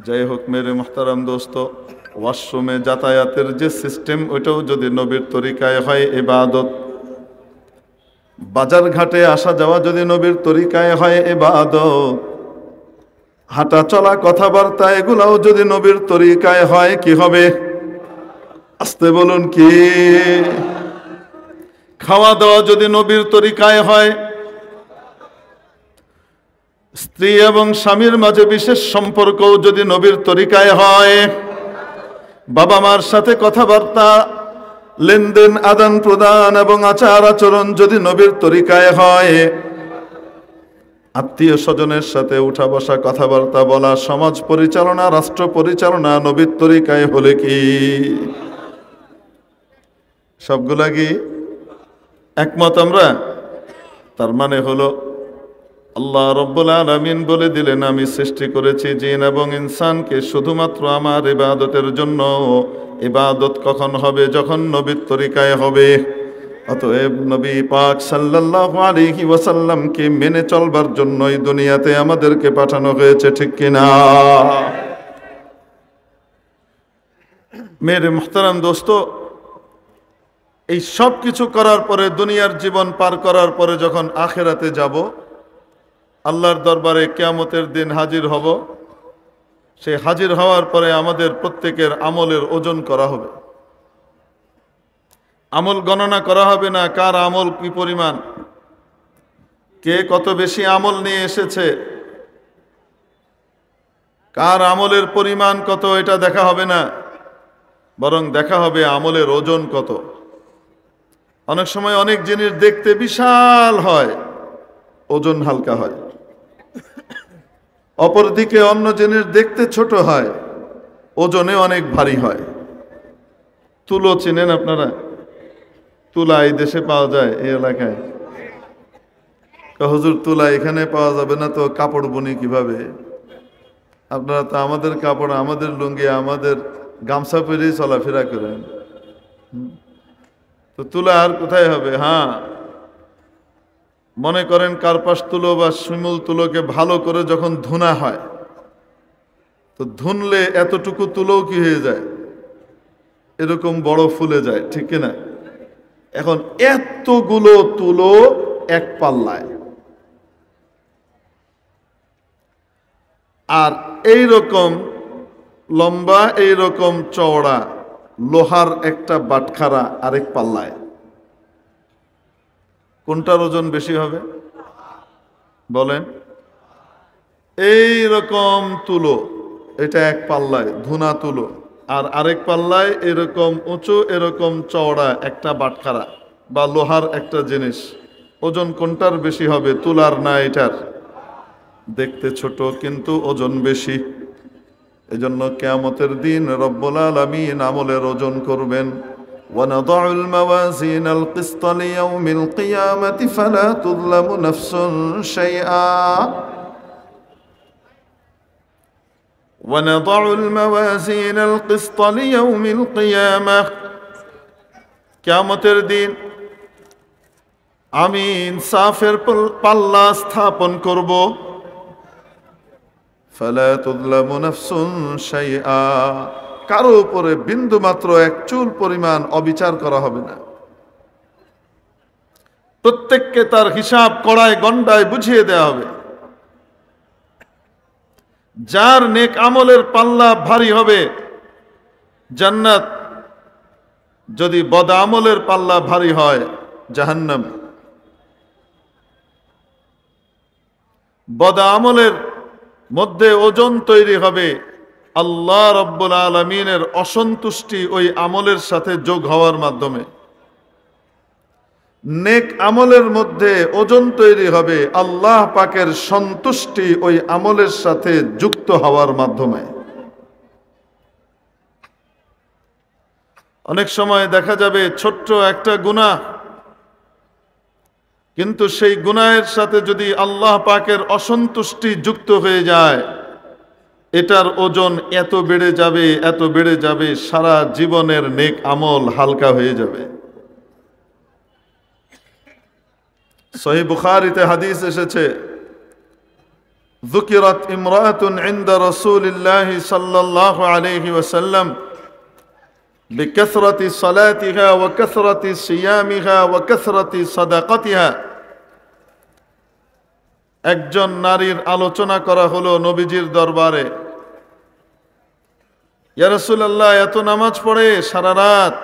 যাই হোক মেরে মুহতারাম দোস্ত, ওয়াশরুমে যাতায়াতের যে সিস্টেম ওইটাও যদি নবীর তরিকায় হয় ইবাদত। বাজার ঘাটে আসা যাওয়া যদি নবীর তরিকায় হয় ইবাদত। হাঁটা চলা কথাবার্তা এগুলাও যদি নবীর তরিকায় হয় কি হবে? আস্তে বলুন কি? খাওয়া দাওয়া যদি নবীর তরিকায় হয়, স্ত্রী এবং স্বামীর মাঝে বিশেষ সম্পর্কও যদি নবীর তরিকায় হয়, বাবা মার সাথে কথাবার্তা, লেনদেন, আদান প্রদান এবং আচার আচরণ যদি নবীর তরিকায় হয়, আত্মীয় স্বজনের সাথে উঠা বসা, কথাবার্তা বলা, সমাজ পরিচালনা, রাষ্ট্র পরিচালনা নবীর তরিকায় হলে কি সবগুলা কি একমত আমরা? তার মানে হলো আল্লাহ রব্বুল আলামিন বলে দিলেন, আমি সৃষ্টি করেছি জিন এবং ইনসানকে শুধুমাত্র আমার ইবাদতের জন্য। ইবাদত কখন হবে? যখন নবীর তরিকায় হবে। অতএব নবী পাক সাল্লাল্লাহু আলাইহি ওয়াসাল্লামকে মেনে চলবার জন্যই দুনিয়াতে আমাদেরকে পাঠানো হয়েছে, ঠিক কিনা? মেরে মুহতারাম দোস্ত, এই সব কিছু করার পরে, দুনিয়ার জীবন পার করার পরে যখন আখিরাতে যাব, আল্লাহর দরবারে কিয়ামতের দিন হাজির হব, সেই হাজির হওয়ার পরে আমাদের প্রত্যেকের আমলের ওজন করা হবে। আমল গণনা করা হবে না, কার আমল কি পরিমাণ, কে কত বেশি আমল নিয়ে এসেছে, কার আমলের পরিমাণ কত, এটা দেখা হবে না, বরং দেখা হবে আমলের ওজন কত। অনেক সময় অনেক জিনিস দেখতে বিশাল হয়, ওজন হালকা হয়। অপরদিকে অন্য জিনিস দেখতে ছোট হয়, ওজনে অনেক ভারী হয়। তুলো চিনেন আপনারা? তুলা এই দেশে পাওয়া যায়, এই এলাকায়। হুজুর তুলা এখানে পাওয়া যাবে না তো কাপড় বুনি কিভাবে? আপনারা তো আমাদের কাপড়, আমাদের লুঙ্গি, আমাদের গামছা পরেই চলাফেরা করেন, তো তুলা আর কোথায় হবে? হ্যাঁ, মনে করেন কার্পাস তুলো বা শিমুল তুলোকে ভালো করে যখন ধুনা হয়, তো ধুনলে এতটুকু তুলোও কি হয়ে যায়? এরকম বড় ফুলে যায়, ঠিক কিনা? এখন এতগুলো তুলো এক পাল্লায়, আর এই রকম লম্বা, এই রকম চওড়া লোহার একটা বাটখারা আরেক পাল্লায়, কোনটার ওজন বেশি হবে বলেন? এই রকম তুলো, এটা এক পাল্লায় ধুনা তুলো, আর আরেক পাল্লায় এরকম উঁচু, এরকম চওড়া একটা বাটখারা বা লোহার একটা জিনিস। ওজন কোনটার বেশি হবে, তুলার না এটার? দেখতে ছোট কিন্তু ওজন বেশি। এজন্য কিয়ামতের দিন রব্বুল আলামিন আমলের ওজন করবেন। وَنَضَعُ الْمَوَازِينَ الْقِسْطَ لِيَوْمِ الْقِيَامَةِ فَلَا تُظْلَمُ نَفْسٌ شَيْئًا وَنَضَعُ الْمَوَازِينَ الْقِسْطَ لِيَوْمِ الْقِيَامَةِ কিয়ামতের দিন আমি ইনসাফের পাল্লা স্থাপন করব। فَلَا تُظْلَمُ نَفْسٌ شَيْئًا কারো উপরে বিন্দু মাত্র এক চুল পরিমাণ অবিচার করা হবে না। প্রত্যেককে তার হিসাব কড়ায় গন্ডায় বুঝিয়ে দেওয়া হবে। যার নেক আমলের পাল্লা ভারী হবে জান্নাত, যদি বদ আমলের পাল্লা ভারী হয় জাহান্নাম। বদ আমলের মধ্যে ওজন তৈরি হবে, আল্লাহ রব্বুল আলামিনের অসন্তুষ্টি ওই আমলের সাথে যোগ হওয়ার মাধ্যমে। নেক আমলের মধ্যে ওজন তৈরি হবে আল্লাহ পাকের সন্তুষ্টি ওই আমলের সাথে যুক্ত হওয়ার মাধ্যমে। অনেক সময় দেখা যাবে ছোট্ট একটা গুনাহ, কিন্তু সেই গুনাহের সাথে যদি আল্লাহ পাকের অসন্তুষ্টি যুক্ত হয়ে যায়, এটার ওজন এত বেড়ে যাবে, এত বেড়ে যাবে, সারা জীবনের নেক আমল হালকা হয়ে যাবে। সহিহ বুখারীতে হাদিস এসেছে, ذكرت امرأة عند رسول الله صلى الله عليه وسلم بكثرة صلاتها وكثرة صيامها وكثرة صدقتها একজন নারীর আলোচনা করা হলো নবীজির দরবারে। ইয়া রাসূলুল্লাহ, এত নামাজ পড়ে, সারা রাত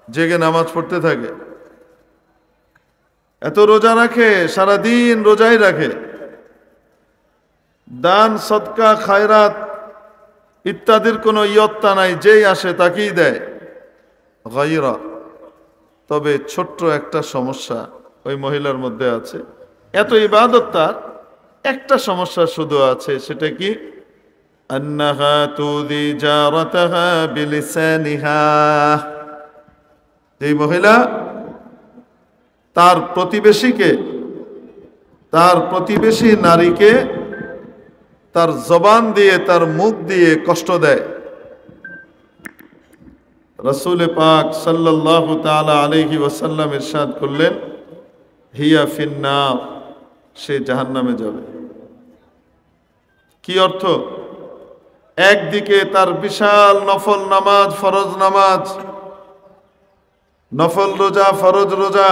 জেগে নামাজ পড়তে থাকে, এত রোজা রাখে, সারা দিন রোজাই রাখে, দান সদকা খায়রাত ইত্যাদির কোনো ইয়ত্তা নাই, যেই আসে তাকেই দেয়। গায়রা, তবে ছোট্ট একটা সমস্যা ওই মহিলার মধ্যে আছে। এত ইবাদত, তার একটা সমস্যা শুধু আছে, সেটা কি? আন্নাহা তুদি জারাতাহা বিলিসানিহা। এই মহিলা তার প্রতিবেশী নারীকে তার জবান দিয়ে, তার মুখ দিয়ে কষ্ট দেয়। রাসূল পাক সাল্লাল্লাহু তাআলা আলাইহি ওয়াসাল্লাম ইরশাদ করলেন, হিয়া ফিন্নার, সে জাহান্নামে যাবে। কি অর্থ? একদিকে তার বিশাল নফল নামাজ, ফরজ নামাজ, নফল রোজা, ফরজ রোজা,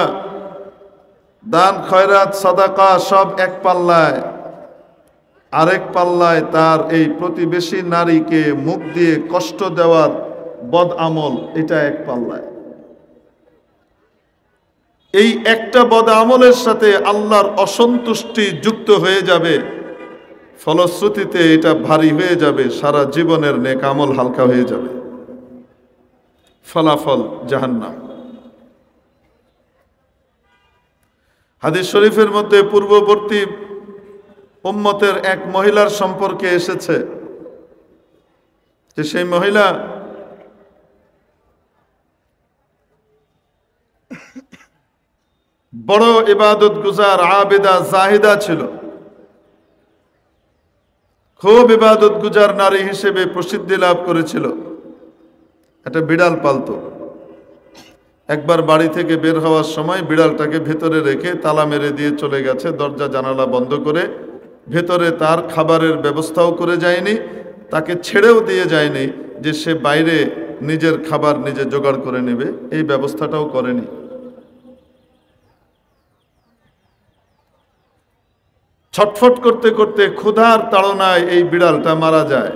দান খয়রাত সাদাকা সব এক পাল্লায়, আরেক পাল্লায় তার এই প্রতিবেশী নারীকে মুখ দিয়ে কষ্ট দেওয়ার বদ আমল, এটা এক পাল্লায়। এই একটা বদ আমলের সাথে আল্লাহর অসন্তুষ্টি যুক্ত হয়ে যাবে, ফলশ্রুতিতে এটা ভারী হয়ে যাবে, সারা জীবনের নেক আমল হালকা হয়ে যাবে, ফলাফল জাহান্নাম। হাদিস শরীফের মধ্যে পূর্ববর্তী উম্মতের এক মহিলার সম্পর্কে এসেছে যে সেই মহিলা বড় ইবাদত গুজার, আবেদা, জাহিদা ছিল। খুব ইবাদত গুজার নারী হিসেবে প্রসিদ্ধি লাভ করেছিল। একটা বিড়াল পালতো। একবার বাড়ি থেকে বের হওয়ার সময় বিড়ালটাকে ভেতরে রেখে তালা মেরে দিয়ে চলে গেছে, দরজা জানালা বন্ধ করে। ভেতরে তার খাবারের ব্যবস্থাও করে যায়নি, তাকে ছেড়েও দিয়ে যায়নি যে সে বাইরে নিজের খাবার নিজে জোগাড় করে নেবে, এই ব্যবস্থাটাও করেনি। ছটফট করতে করতে ক্ষুধার তাড়নায় এই বিড়ালটা মারা যায়।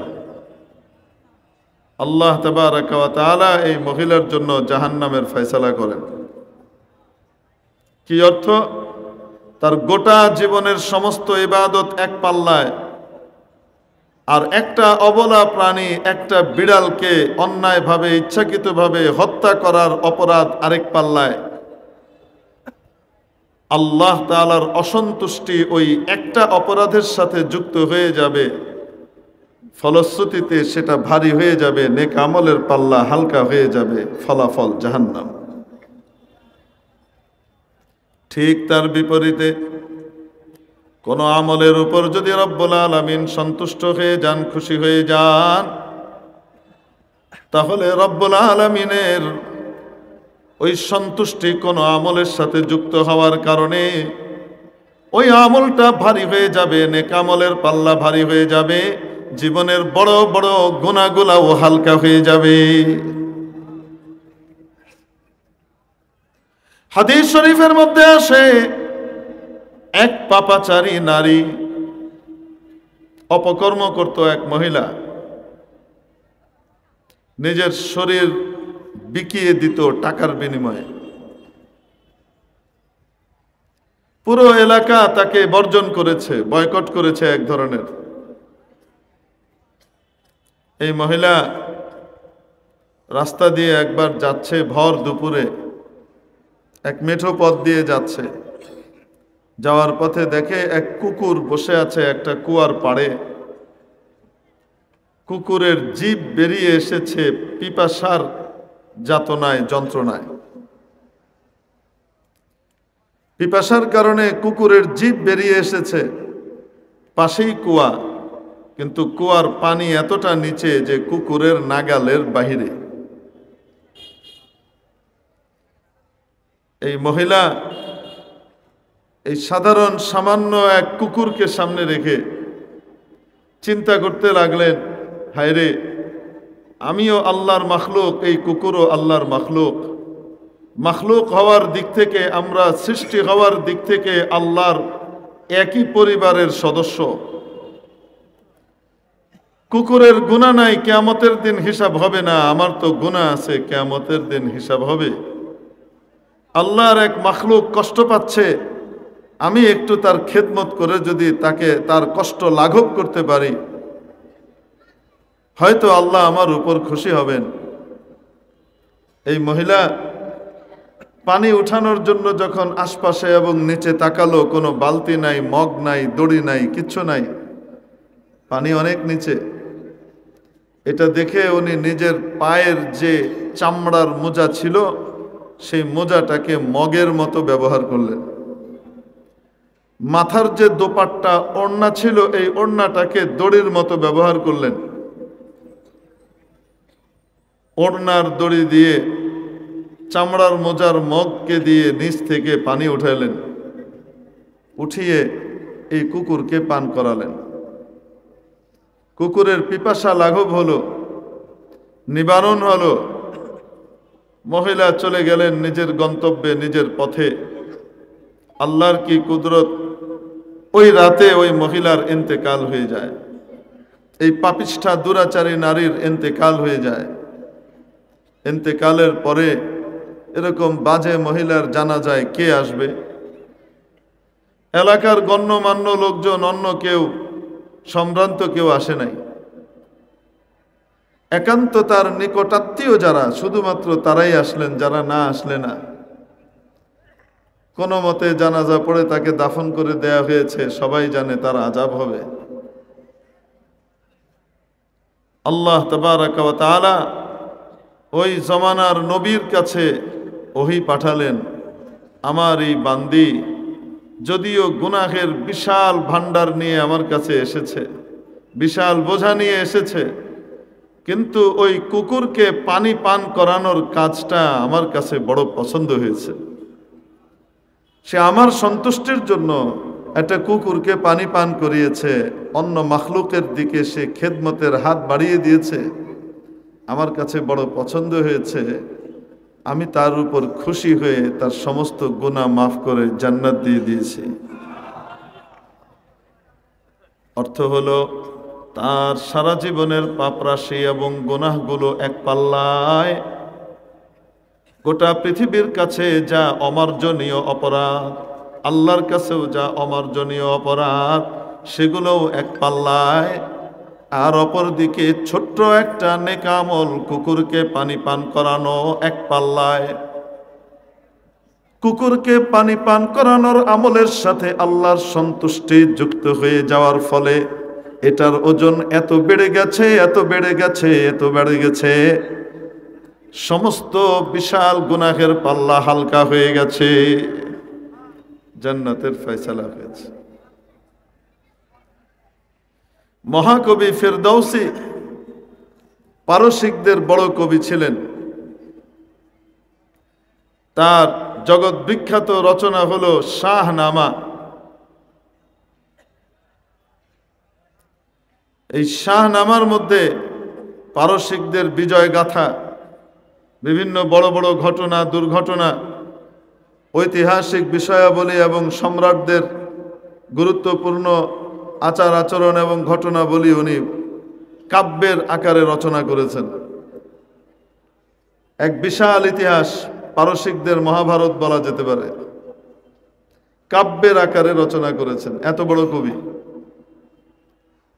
আল্লাহ তাবারাকা ওয়া তাআলা এই মহিলার জন্য জাহান্নামের ফয়সালা করেন। কি অর্থ? তার গোটা জীবনের সমস্ত ইবাদত এক পাল্লায়, আর একটা অবলা প্রাণী, একটা বিড়ালকে অন্যায়ভাবে ইচ্ছাকৃতভাবে হত্যা করার অপরাধ আরেক পাল্লায়। আল্লাহ তাআলার অসন্তুষ্টি ওই একটা অপরাধের সাথে যুক্ত হয়ে যাবে, ফলশ্রুতিতে সেটা ভারী হয়ে যাবে, নেক আমলের পাল্লা হালকা হয়ে যাবে, ফলাফল জাহান্নাম। ঠিক তার বিপরীতে কোন আমলের উপর যদি রব্বুল আলামিন সন্তুষ্ট হয়ে যান, খুশি হয়ে যান, তাহলে রব্বুল আলামিনের ওই সন্তুষ্টি কোন আমলের সাথে যুক্ত হওয়ার কারণে ওই আমলটা ভারী হয়ে যাবে, নেক আমলের পাল্লা ভারী হয়ে যাবে, জীবনের বড় বড় গুনাহগুলাও হালকা হয়ে যাবে। হাদিস শরীফের মধ্যে আসে, এক পাপাচারী নারী, অপকর্ম করত এক মহিলা, নিজের শরীর বিকিয়ে দিত টাকার বিনিময়ে। পুরো এলাকা তাকে বর্জন করেছে, বয়কট করেছে এক ধরনের। এই মহিলা রাস্তা দিয়ে একবার যাচ্ছে, ভর দুপুরে এক মেঠো পথ দিয়ে যাচ্ছে। যাওয়ার পথে দেখে এক কুকুর বসে আছে একটা কুয়ার পাড়ে। কুকুরের জিভ বেরিয়ে এসেছে পিপাসার যাতনায়, যন্ত্রণায়। পিপাসার কারণে কুকুরের জিভ বেরিয়ে এসেছে, পাশেই কুয়া, কিন্তু কুয়ার পানি এতটা নিচে যে কুকুরের নাগালের বাহিরে। এই মহিলা এই সাধারণ সামান্য এক কুকুরকে সামনে রেখে চিন্তা করতে লাগলেন, হায়রে, আমিও আল্লাহর মাখলুক, এই কুকুরও আল্লাহর মাখলুক। মাখলুক হওয়ার দিক থেকে, আমরা সৃষ্টি হওয়ার দিক থেকে আল্লাহর একই পরিবারের সদস্য। কুকুরের গুনাহ নাই, কিয়ামতের দিন হিসাব হবে না, আমার তো গুনাহ আছে, কিয়ামতের দিন হিসাব হবে। আল্লাহর এক মাখলুক কষ্ট পাচ্ছে, আমি একটু তার খেদমত করে যদি তাকে তার কষ্ট লাঘব করতে পারি, হয়তো আল্লাহ আমার উপর খুশি হবেন। এই মহিলা পানি উঠানোর জন্য যখন আশপাশে এবং নিচে তাকালো, কোনো বালতি নাই, মগ নাই, দড়ি নাই, কিচ্ছু নাই, পানি অনেক নিচে। এটা দেখে উনি নিজের পায়ের যে চামড়ার মোজা ছিল, সেই মোজাটাকে মগের মতো ব্যবহার করলেন। মাথার যে দোপাট্টা ওড়না ছিল, এই ওড়নাটাকে দড়ির মতো ব্যবহার করলেন। ওড়নার দড়ি দিয়ে চামড়ার মোজার মগকে দিয়ে নিচ থেকে পানি উঠাইলেন, উঠিয়ে এই কুকুরকে পান করালেন। কুকুরের পিপাসা লাঘব হলো, নিবারণ হলো। মহিলা চলে গেলেন নিজের গন্তব্যে, নিজের পথে। আল্লাহর কি কুদরত, ওই রাতে ওই মহিলার ইন্তেকাল হয়ে যায়। এই পাপিষ্ঠা দুরাচারী নারীর ইন্তেকাল হয়ে যায়। ইন্তেকালের পরে এরকম বাজে মহিলার জানাজায় কে আসবে? এলাকার গণ্যমান্য লোকজন, অন্য কেউ, সম্ভ্রান্ত কেউ আসে নাই। একান্ত তার নিকটাত্মীয় যারা, শুধুমাত্র তারাই আসলেন, যারা না আসলে না। কোনো মতে জানাজা পড়ে তাকে দাফন করে দেয়া হয়েছে। সবাই জানে তার আযাব হবে। আল্লাহ তাবারাকা ওয়া তাআলা ওই জমানার নবীর কাছে ওহী পাঠালেন, আমার এই বান্দি যদিও গুনাহের বিশাল ভান্ডার নিয়ে আমার কাছে এসেছে, বিশাল বোঝা নিয়ে এসেছে, কিন্তু ওই কুকুরকে পানি পান করানোর কাজটা আমার কাছে বড় পছন্দ হয়েছে। সে আমার সন্তুষ্টির জন্য একটা কুকুরকে পানি পান করিয়েছে, অন্য মাখলুকের দিকে সে খেদমতের হাত বাড়িয়ে দিয়েছে, আমার কাছে বড় পছন্দ হয়েছে। আমি তার উপর খুশি হয়ে তার সমস্ত গুনাহ মাফ করে জান্নাত দিয়ে দিয়েছি। অর্থ হলো, তার সারা জীবনের পাপরাশি এবং গুনাহগুলো এক পাল্লায়, গোটা পৃথিবীর কাছে যা অমার্জনীয় অপরাধ, আল্লাহর কাছেও যা অমার্জনীয় অপরাধ, সেগুলোও এক পাল্লায়। আর অপরদিকে ছোট্ট একটা নেকামল, কুকুরকে পানি পান করানো, এক পাল্লায়। কুকুরকে পানি পান করানোর আমলের সাথে আল্লাহর সন্তুষ্টি যুক্ত হয়ে যাওয়ার ফলে এটার ওজন এত বেড়ে গেছে, এত বেড়ে গেছে, এত বেড়ে গেছে, সমস্ত বিশাল গুনাহের পাল্লা হালকা হয়ে গেছে, জান্নাতের ফয়সালা হয়েছে। মহাকবি ফেরদৌসী পারসিকদের বড় কবি ছিলেন। তার জগৎ বিখ্যাত রচনা হলো শাহনামা। এই শাহনামার মধ্যে পারসিকদের বিজয় গাথা, বিভিন্ন বড় বড় ঘটনা, দুর্ঘটনা, ঐতিহাসিক বিষয়াবলী এবং সম্রাটদের গুরুত্বপূর্ণ আচার আচরণ এবং ঘটনাবলী উনি কাব্যের আকারে রচনা করেছেন। এক বিশাল ইতিহাস, পারসিকদের মহাভারত বলা যেতে পারে, কাব্যের আকারে রচনা করেছেন। এত বড় কবি,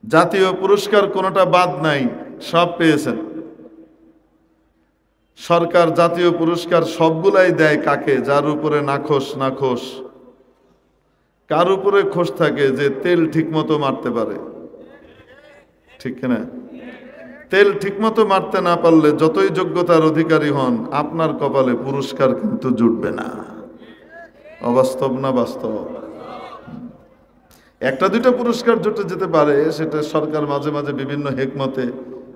জাতীয় পুরস্কার কোনোটা বাদ নাই, সব পেয়েছেন। সরকার জাতীয় পুরস্কার সবগুলাই দেয় কাকে? যার উপরে নাখোশ নাখোশ। কার উপরে খোশ থাকে? যে তেল ঠিকমতো মারতে পারে, ঠিক না? তেল ঠিকমতো মারতে না পারলে যতই যোগ্যতার অধিকারী হন, আপনার কপালে পুরস্কার কিন্তু জুটবে না। অবাস্তব না বাস্তব? একটা দুইটা পুরস্কার জুটে যেতে পারে, সেটা সরকার মাঝে মাঝে বিভিন্ন হেকমতে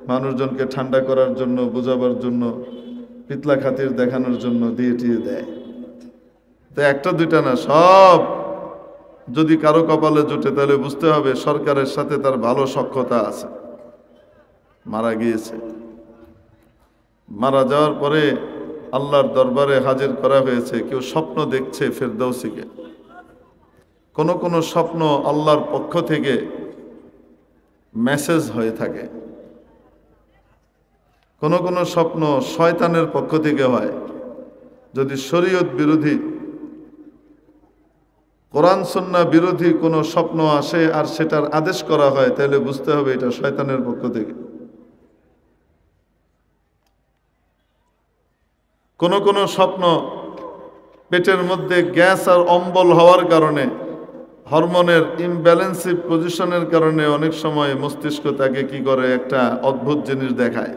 মানুষজনকে ঠান্ডা করার জন্য, বোঝাবার জন্য, পিতলা খাতির দেখানোর জন্য দিয়ে টিয়ে দেয়। তো একটা দুইটা না, সব যদি কারো কপালে জুটে তাহলে বুঝতে হবে সরকারের সাথে তার ভালো সখ্যতা আছে। মারা গিয়েছে, মারা যাওয়ার পরে আল্লাহর দরবারে হাজির করা হয়েছে। কেউ স্বপ্ন দেখছে ফেরদৌসীকে, কোন কোন স্বপ্ন আল্লাহর পক্ষ থেকে মেসেজ হয়ে থাকে, কোন কোন স্বপ্ন শয়তানের পক্ষ থেকে হয়। যদি শরীয়ত বিরোধী, কোরআন সুন্নাহ বিরোধী কোনো স্বপ্ন আসে আর সেটার আদেশ করা হয়, তাহলে বুঝতে হবে এটা শয়তানের পক্ষ থেকে। কোন কোন স্বপ্ন পেটের মধ্যে গ্যাস আর অম্বল হওয়ার কারণে, হরমোনের ইমব্যালেন্সিভ পজিশনের কারণে অনেক সময় মস্তিষ্ক তাকে কি করে, একটা অদ্ভুত জিনিস দেখায়।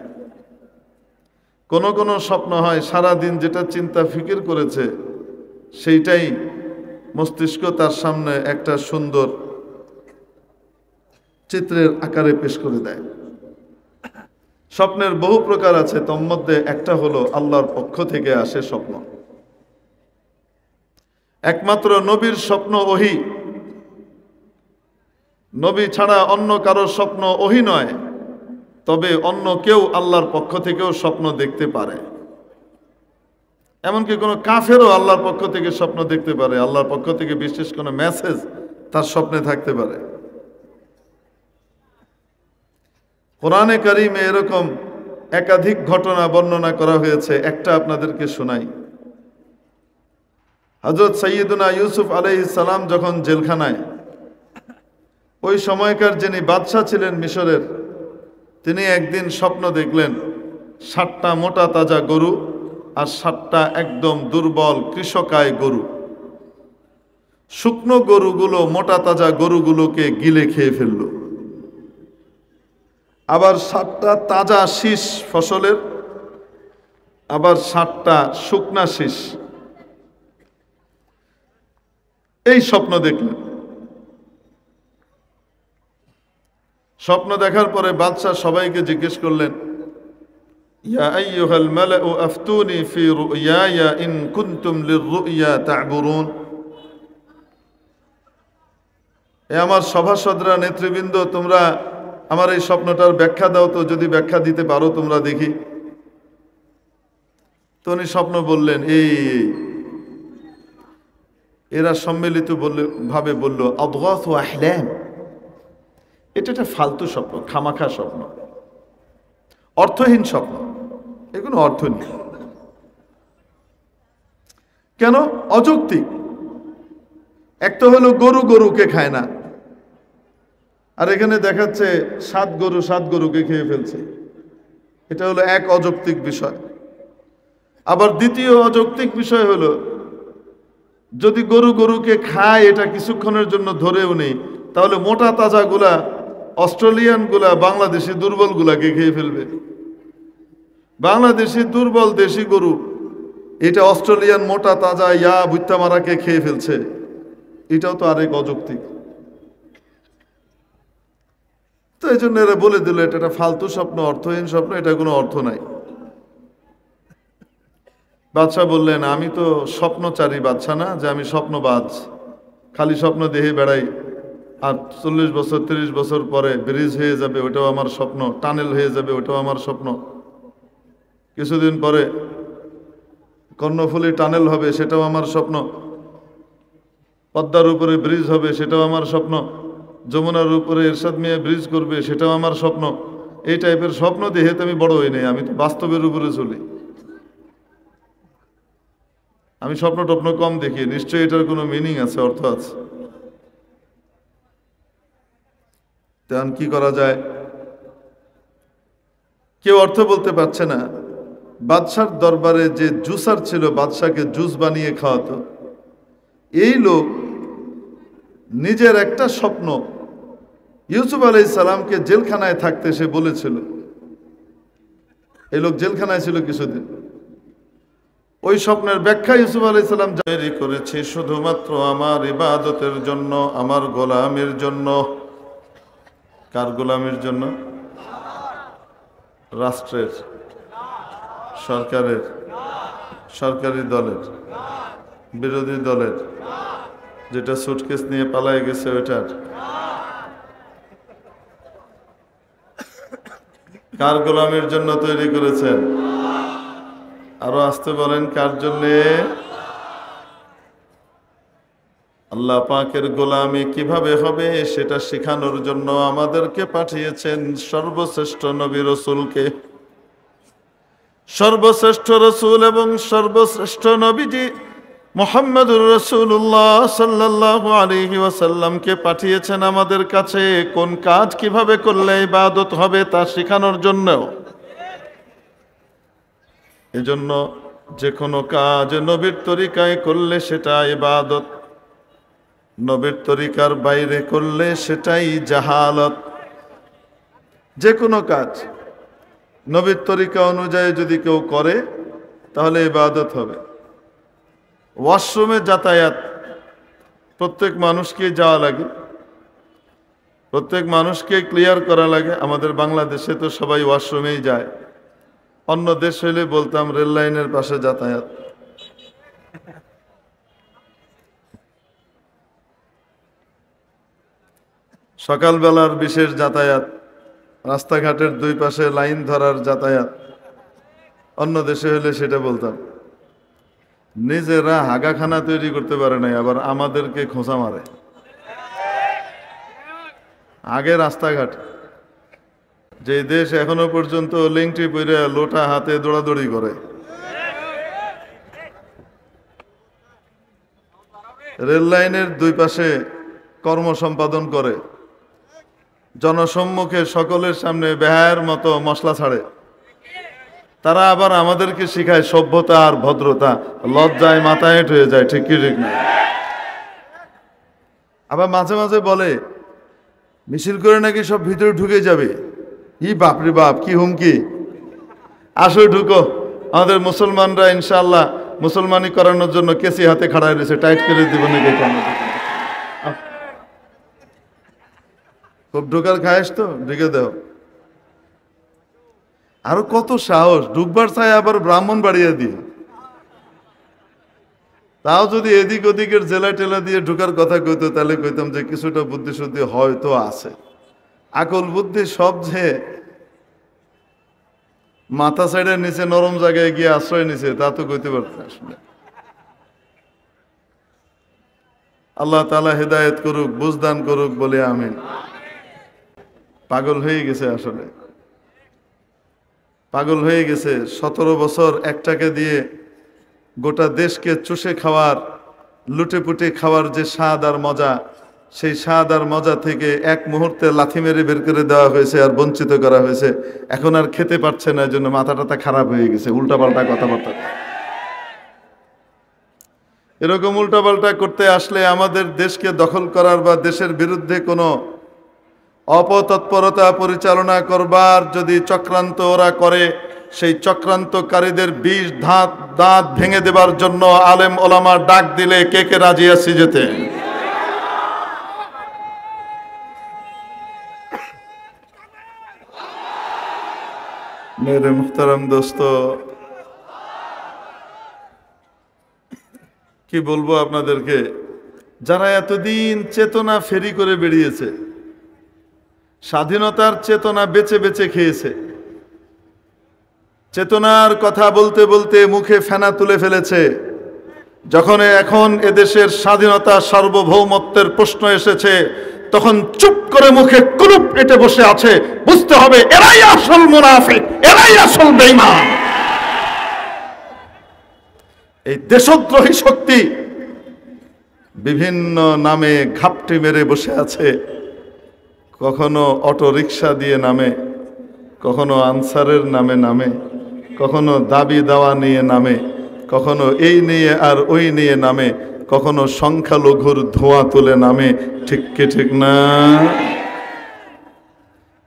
কোন কোন স্বপ্ন হয় সারাদিন যেটা চিন্তা ফিকির করেছে সেইটাই মস্তিষ্ক তার সামনে একটা সুন্দর চিত্রের আকারে পেশ করে দেয়। স্বপ্নের বহু প্রকার আছে, তোর মধ্যে একটা হলো আল্লাহর পক্ষ থেকে আসে স্বপ্ন। একমাত্র নবীর স্বপ্ন ওহী, নবী ছাড়া অন্য কারো স্বপ্ন ওহী নয়। তবে অন্য কেউ আল্লাহর পক্ষ থেকেও স্বপ্ন দেখতে পারে, এমনকি কোনো কাফেরও আল্লাহর পক্ষ থেকে স্বপ্ন দেখতে পারে। আল্লাহর পক্ষ থেকে বিশেষ কোনো মেসেজ তার স্বপ্নে থাকতে পারে। কোরআনে কারিমে এরকম একাধিক ঘটনা বর্ণনা করা হয়েছে। একটা আপনাদেরকে শোনাই। হযরত সাইয়্যিদুনা ইউসুফ আলাইহিস সালাম যখন জেলখানায়, ওই সময়কার যিনি বাদশা ছিলেন মিশরের, তিনি একদিন স্বপ্ন দেখলেন 7টা মোটা তাজা গরু আর 7টা একদম দুর্বল কৃষকায় গরু। শুকনো গরুগুলো মোটা তাজা গরুগুলোকে গিলে খেয়ে ফেলল। আবার 7টা তাজা শীষ ফসলের, আবার 7টা শুকনা শীষ। এই স্বপ্ন দেখলেন। স্বপ্ন দেখার পরে বাদশা সবাইকে জিজ্ঞেস করলেন, ইয়া আইয়ুহাল মালাউ আফতুনি ফি রুয়ায়া ইন কুনতুম লিররুয়া তা'বুরুন। এ আমার সভাসদরা, নেতৃবৃন্দ, তোমরা আমার এই স্বপ্নটার ব্যাখ্যা দাও তো, যদি ব্যাখ্যা দিতে পারো তোমরা দেখি। তো উনি স্বপ্ন বললেন এই। এরা সম্মিলিত ভাবে বলল, আদগাস ওয়া আহলাম। এটা একটা ফালতু স্বপ্ন, খামাখা স্বপ্ন, অর্থহীন স্বপ্ন, এগুলো অর্থ নেই। কেন? অযৌক্তিক। এক তো হলো গরু গরুকে খায় না, আর এখানে দেখাচ্ছে 7 গরুকে খেয়ে ফেলছে। এটা হলো এক অযৌক্তিক বিষয়। আবার দ্বিতীয় অযৌক্তিক বিষয় হলো, যদি গরু গরুকে খায় এটা কিছুক্ষণের জন্য ধরেও নেই, তাহলে মোটা তাজা গুলা, অস্ট্রেলিয়ান গুলা বাংলাদেশি দুর্বল গুলাকে খেয়ে ফেলবে। বাংলাদেশি দুর্বল দেশি গরু এটা অস্ট্রেলিয়ান মোটা তাজা ভুট্টা মারাকে খেয়ে ফেলছে। এটাও তো আরেক অযৌক্তিক। তো এই জন্য এরা বলে দিল এটা একটা ফালতু স্বপ্ন, অর্থহীন স্বপ্ন, এটা কোনো অর্থ নাই। বাদশাহ বললেন, আমি তো স্বপ্নচারী বাদশাহ না যে আমি স্বপ্নবাজ, খালি স্বপ্ন দেখে বেড়াই, আর 40 বছর 30 বছর পরে ব্রিজ হয়ে যাবে ওটাও আমার স্বপ্ন, টানেল হয়ে যাবে ওটাও আমার স্বপ্ন, কিছুদিন পরে কর্ণফুলী টানেল হবে সেটাও আমার স্বপ্ন, পদ্মার উপরে ব্রিজ হবে সেটাও আমার স্বপ্ন, যমুনার উপরে এরশাদ মিয়া ব্রিজ করবে সেটাও আমার স্বপ্ন। এই টাইপের স্বপ্ন দেখে তো আমি বড় হই নাই, আমি তো বাস্তবের উপরে চলি। আমি স্বপ্ন টপ্ন কম দেখি, নিশ্চয়ই এটার কোনো মিনিং আছে, অর্থ আছে। তেমন কি করা যায়? কেউ অর্থ বলতে পারছে না। বাদশার দরবারে যে জুসার ছিল, বাদশাকে জুস বানিয়ে খাওয়াতো, এই লোক নিজের একটা স্বপ্ন ইউসুফ আলাইহিস সালামকে জেলখানায় থাকতে সে বলেছিল। এই লোক জেলখানায় ছিল কিছুদিন। ওই স্বপ্নের ব্যাখ্যা ইউসুফ আলাইহিস সালাম জারি করেছে শুধুমাত্র আমার ইবাদতের জন্য, আমার গোলামের জন্য। কার গোলামের জন্য? রাষ্ট্রের, সরকারের, সরকারি দলের, বিরোধী দলের, যেটা সুটকেস নিয়ে পালায় গেছে ওইটার? কার গোলামের জন্য তৈরি করেছেন? আরো আসতে বলেন, কার জন্যে? আল্লাহ পাকের গোলামি কিভাবে হবে সেটা শেখানোর জন্য আমাদেরকে পাঠিয়েছেন সর্বশ্রেষ্ঠ নবী রাসূলকে। সর্বশ্রেষ্ঠ রাসূল এবং সর্বশ্রেষ্ঠ নবীজি মুহাম্মদুর রাসূলুল্লাহ সাল্লাল্লাহু আলাইহি ওয়াসাল্লামকে পাঠিয়েছেন আমাদের কাছে কোন কাজ কিভাবে করলে ইবাদত হবে তা শেখানোর জন্য। এজন্য যে কোনো কাজ নবীর তরিকায় করলে সেটা ইবাদত, নবীর তরিকার বাইরে করলে সেটাই জাহালত। যে কোনো কাজ নবীর তরিকা অনুযায়ী যদি কেউ করে তাহলে ইবাদত হবে। ওয়াশরুমে যাতায়াত প্রত্যেক মানুষকে যাওয়া লাগে, প্রত্যেক মানুষকে ক্লিয়ার করা লাগে। আমাদের বাংলাদেশে তো সবাই ওয়াশরুমেই যায়, অন্য দেশ হলে বলতাম রেল লাইনের পাশে যাতায়াত। সকালবেলার বিশেষ যাতায়াত, রাস্তাঘাটের দুই পাশে লাইন ধরার যাতায়াত, অন্য দেশে হলে সেটা বলতাম। নিজেরা হাগাখানা তৈরি করতে পারে নাই, আবার আমাদেরকে খোঁচা মারে। আগে রাস্তাঘাট, যে দেশ এখনো পর্যন্ত লিংটি পরে লোটা হাতে দৌড়াদৌড়ি করে, রেল লাইনের দুই পাশে কর্ম সম্পাদন করে, জনসম্মুখে সকলের সামনে বেহায়ের মতো মশলা ছাড়ে, তারা আবার আমাদেরকে শিখায় সভ্যতা আর ভদ্রতা। লজ্জায় মাথায় হেঁট হয়ে যায়, ঠিক কি ঠিক না? আবার মাঝে মাঝে বলে মিছিল করে নাকি সব ভিতরে ঢুকে যাবে। ই বাপরে বাপ, কি হুমকি! আসো ঢুকো, আমাদের মুসলমানরা ইনশাআল্লাহ মুসলমানি করানোর জন্য কেসি হাতে খাড়ায় রয়েছে, টাইট করে দিব নাকি? খুব ঢোকার খায়স তো ঢুকে দাও। আরো কত সাহস, ঢুকবার চাই আবার ব্রাহ্মণ বাড়িয়ে দিয়ে। তাও যদি এদিক ওদিকের জেলা টেলা দিয়ে ঢুকার কথা কইতো তাহলে কইতাম যে কিছুটা বুদ্ধি শুদ্ধি হয়তো আছে। আকল বুদ্ধি সব যে মাথা সাইডের নিচে নরম জায়গায় গিয়ে আশ্রয় নিছে তা তো কইতে পারত না। আসলে আল্লাহ তাআলা হেদায়েত করুক, বুঝদান করুক বলে আমিন। পাগল হয়ে গেছে, আসলে পাগল হয়ে গেছে। 17 বছর একটাকে দিয়ে গোটা দেশকে চুষে খাওয়ার, লুটেপুটে খাওয়ার যে স্বাদ আর মজা, সেই স্বাদ আর মজা থেকে এক মুহূর্তে লাথি মেরে বের করে দেওয়া হয়েছে আর বঞ্চিত করা হয়েছে। এখন আর খেতে পারছে না, এজন্য মাথা টাথা খারাপ হয়ে গেছে, উল্টাপাল্টা কথাবার্তা। এরকম উল্টাপাল্টা করতে আসলে আমাদের দেশকে দখল করার বা দেশের বিরুদ্ধে কোনো অপতৎপরতা পরিচালনা করবার যদি চক্রান্ত ওরা করে, সেই চক্রান্তকারীদের 20 দাঁত ভেঙে দেবার জন্য আলেম ওলামা ডাক দিলে কে কে রাজি আছি যেতে? মেরে মুহতারাম দোস্ত, কি বলবো আপনাদেরকে, যারা এতদিন চেতনা ফেরি করে বেরিয়েছে, স্বাধীনতার চেতনা বেচে বেচে খেয়েছে, চেতনার কথা বলতে বলতে মুখে ফেনা তুলে ফেলেছে, যখন এখন এদেশের স্বাধীনতা সার্বভৌমত্বের প্রশ্ন এসেছে তখন চুপ করে মুখে কুলুপ এঁটে বসে আছে। বুঝতে হবে এরাই আসল মুনাফিক, এরাই আসল বেঈমান। এই দেশদ্রোহী শক্তি বিভিন্ন নামে ঘাপটি মেরে বসে আছে। কখনো অটো রিক্সা দিয়ে নামে, কখনো আনসারের নামে নামে, কখনো দাবি দাওয়া নিয়ে নামে, কখনো এই নিয়ে আর ওই নিয়ে নামে, কখনো সংখ্যালঘুর ধোঁয়া তুলে নামে, ঠিক কি ঠিক না?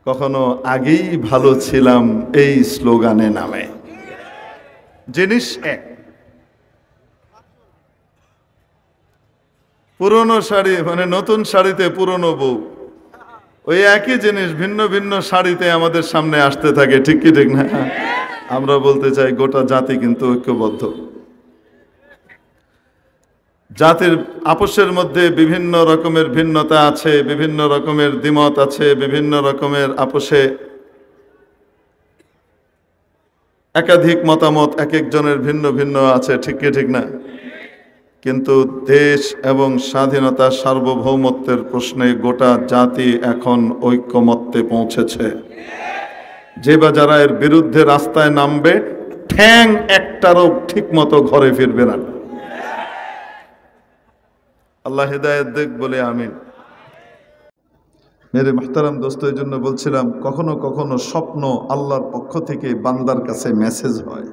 কখনো আগেই ভালো ছিলাম এই স্লোগানে নামে। জিনিস এক, পুরনো শাড়ি মানে নতুন শাড়িতে পুরনো বউ, ওই একই জিনিস ভিন্ন ভিন্ন শাড়িতে আমাদের সামনে আসতে থাকে, ঠিক কি ঠিক না? আমরা বলতে চাই গোটা জাতি কিন্তু ঐক্যবদ্ধ। জাতির আপোষের মধ্যে বিভিন্ন রকমের ভিন্নতা আছে, বিভিন্ন রকমের দ্বিমত আছে, বিভিন্ন রকমের আপোষে একাধিক মতামত এক একজনের ভিন্ন ভিন্ন আছে, ঠিক কি ঠিক না? কিন্তু দেশ এবং স্বাধীনতা সার্বভৌমত্বের প্রশ্নে গোটা জাতি এখন ঐক্যমত্যে পৌঁছেছে। যে বা যারা এর বিরুদ্ধে রাস্তায় নামবে, ঠ্যাং একটারও ঠিক মতো ঘরে ফিরবে না। আল্লাহ হিদায়াত দেখ বলে আমিন। মেরে মুহতারাম দোস্ত, এই জন্য বলছিলাম, কখনো কখনো স্বপ্ন আল্লাহর পক্ষ থেকে বান্দার কাছে মেসেজ হয়।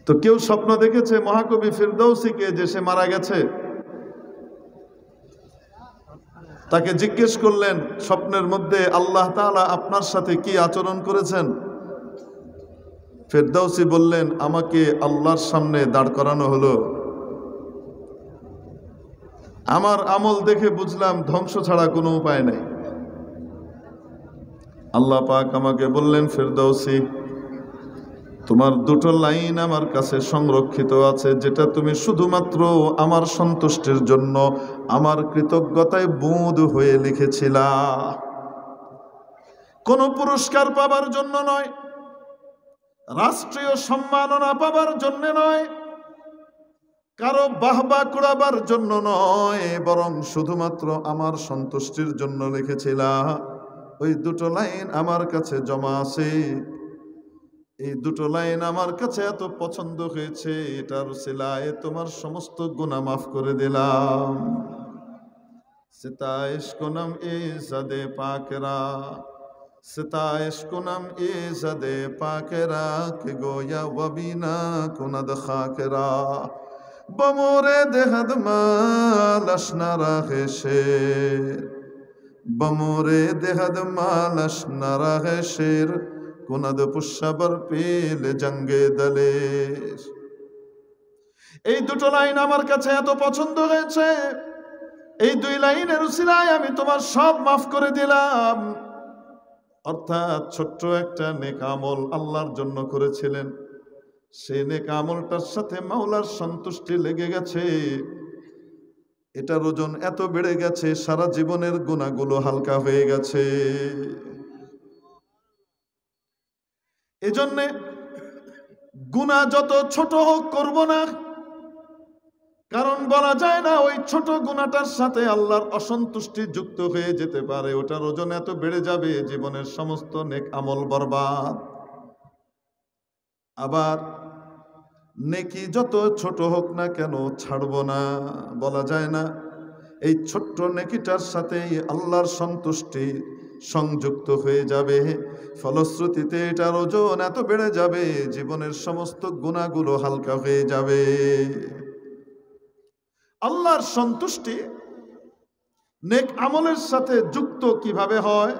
তো কেউ স্বপ্ন দেখেছে মহাকবি ফিরদৌসীকে, যে সে মারা গেছে। তাকে জিজ্ঞেস করলেন স্বপ্নের মধ্যে, আল্লাহ তাআলা আপনার সাথে কি আচরণ করেছেন? ফিরদৌসী বললেন, আমাকে আল্লাহর সামনে দাঁড় করানো হলো। আমার আমল দেখে বুঝলাম ধ্বংস ছাড়া কোনো উপায় নেই। আল্লাহ পাক আমাকে বললেন, ফিরদৌসী, তোমার দুটো লাইন আমার কাছে সংরক্ষিত আছে, যেটা তুমি শুধুমাত্র আমার সন্তুষ্টির জন্য, আমার কৃতজ্ঞতায় বুঁদ হয়ে লিখেছিলা। কোনো পুরস্কার পাবার জন্য নয়, রাষ্ট্রীয় সম্মাননা পাবার জন্য নয়, কারো বাহবা কুড়াবার জন্য নয়, বরং শুধুমাত্র আমার সন্তুষ্টির জন্য লিখেছিলা। ওই দুটো লাইন আমার কাছে জমা আছে। এই দুটো লাইন আমার কাছে এত পছন্দ হয়েছে, এটার উসিলায় তোমার সমস্ত গুনাহ মাফ করে দিলাম। সিতাইশ কুনম ইজাদে পাকেরা, সিতাইশ কুনম ইজাদে পাকেরা, কে গোয়া ওয়াবিনা কুনদ খাকেরা, বমোরে দেহদ মালাশ নারাহে শের, বমোরে দেহদ মালাশ নারাহে শের, কুনদ পুষ্যবর পেলে জঙ্গে দলের। এই দুটো লাইন আমার কাছে এত পছন্দ হয়েছে, এই দুই লাইনের উসিলায় আমি তোমার সব মাফ করে দিলাম। অর্থাৎ ছোট্ট একটা নেক আমল আল্লাহর জন্য করেছিলেন, সেই নেক আমলটার সাথে মাওলার সন্তুষ্টি লেগে গেছে। এটার ওজন এত বেড়ে গেছে, সারা জীবনের গুনাহগুলো হালকা হয়ে গেছে। এজন্যে গুনাহ যত ছোট হোক করব না, কারণ বলা যায় না ওই ছোট গুনাহটার সাথে আল্লাহর অসন্তুষ্টি যুক্ত হয়ে যেতে পারে। ওটার ওজন এত বেড়ে যাবে, জীবনের সমস্ত নেক আমল বরবাদ। আবার নেকি যত ছোট হোক না কেন ছাড়বো না, বলা যায় না। এই ছোট্ট নেকিটার সাথেই আল্লাহর সন্তুষ্টি সংযুক্ত হয়ে যাবে, ফলশ্রুতিতে এটার ওজন এত বেড়ে যাবে, জীবনের সমস্ত গুনাহগুলো হালকা হয়ে যাবে। আল্লাহর সন্তুষ্টি নেক আমলের সাথে যুক্ত কিভাবে হয়?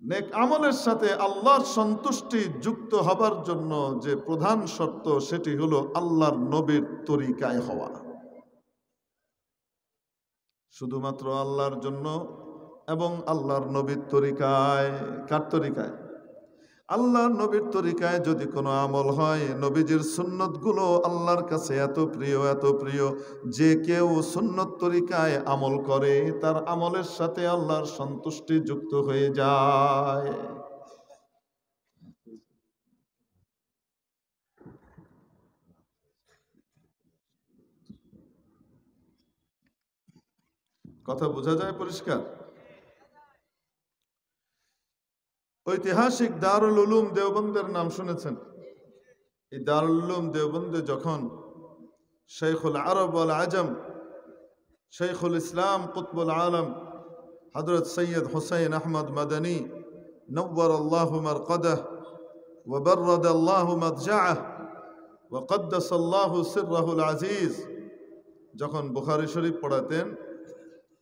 নেক আমলের সাথে আল্লাহর সন্তুষ্টি যুক্ত হবার জন্য যে প্রধান শর্ত, সেটি হলো আল্লাহর নবীর তরিকায় হওয়া। শুধুমাত্র আল্লাহর জন্য এবং আল্লাহর নবীর তরিকায়। কার তরিকায়? আল্লাহর নবীর তরিকায় যদি কোনো আমল হয়, নবীজির সুন্নতগুলো আল্লাহর কাছে এত প্রিয়, এত প্রিয়, যে কেউ সুন্নত তরিকায় আমল করে তার আমলের সাথে আল্লাহর সন্তুষ্টি যুক্ত হয়ে যায়। কথা বোঝা যায় পরিষ্কার? ঐতিহাসিক দারুল উলুম দেওবন্দের নাম শুনেছেন? এই দারুল উলুম দেওবন্দে যখন শেখুল আরব ওয়াল আজম, শেখুল ইসলাম কুতবুল আলম হযরত সৈয়দ হুসাইন আহমদ মাদানী নব্বর আল্লাহু মারকাদাহ ওয়া বাররাদ আল্লাহু মাদজাআহ ওয়া কদ্দাস আল্লাহু সিররাহুল আজিজ যখন বুখারী শরীফ পড়াতেন,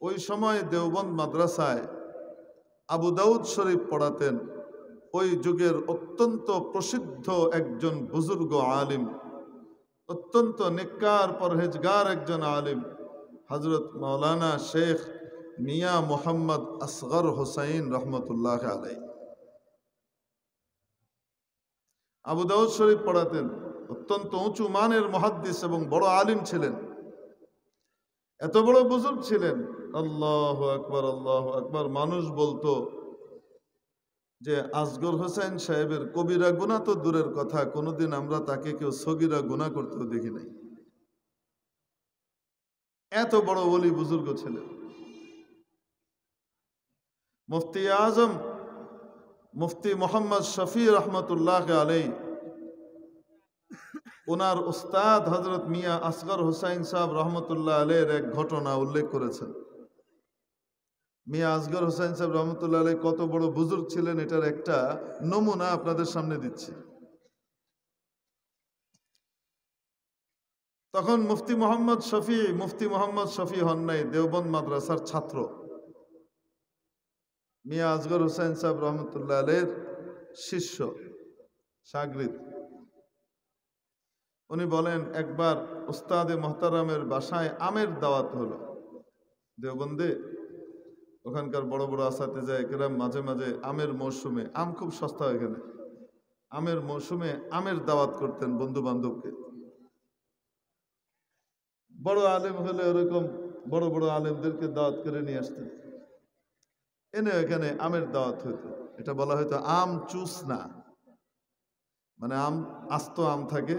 ওই সময় দেওবন্দ মাদ্রাসায় আবু দাউদ শরীফ পড়াতেন। ওই যুগের অত্যন্ত প্রসিদ্ধ একজন বুজুর্গ আলিম, অত্যন্ত নেককার পরহেজগার একজন আলিম, হযরত মাওলানা শেখ মিয়া মোহাম্মদ আসগর হুসাইন রহমতুল্লাহ আলাইহি। আবু দাউদ শরীফ পড়াতেন, অত্যন্ত উঁচু মানের মুহাদ্দিস এবং বড় আলিম ছিলেন, এত বড় বুজুর্গ ছিলেন। আল্লাহু আকবার, আল্লাহু আকবার। মানুষ বলতো যে আসগর হোসেন সাহেবের কবিরা গুনাহ তো দূরের কথা, কোনোদিন আমরা তাকে কেউ সগীরা গুনাহ করতেও দেখি নাই। এত বড় ওলি বুজুর্গ ছিলেন। মুফতি আজম মুফতি মোহাম্মদ শফি রহমতুল্লাহ আলাই, ওনার উস্তাদ হজরত মিয়া আসগর হুসাইন সাহেব রহমতুল্লাহ আলাইয়ের এক ঘটনা উল্লেখ করেছেন। মিয়া আসগর হুসাইন সাহেব রহমতুল্লাহ আলাই কত বড় বুজুর্গ ছিলেন এটার একটা নমুনা আপনাদের সামনে দিচ্ছি। তখন মুফতি মোহাম্মদ শফি হন নাই, দেওবন্দ মাদ্রাসার ছাত্র। মিয়া আসগর হুসাইন সাহেব রহমতুল্লাহ আলাইয়ের শিষ্য, শাগরিদ। উনি বলেন, একবার উস্তাদে মোহতারামের বাসায় আমের দাওয়াত হলো দেওবন্দে। ওখানকার বড় বড় আসাতেজায়ে কেরাম মাঝে মাঝে আমের মৌসুমে, আম খুব সস্তা এখানে, আমের মৌসুমে আমের দাওয়াত করতেন বন্ধু বান্ধবকে। বড় আলেম হলে ওরকম বড় বড় আলেমদেরকে দাওয়াত করে নিয়ে আসতেন, এনে এখানে আমের দাওয়াত হইতো। এটা বলা হয়তো আম চুস না, মানে আম আস্ত আম থাকে,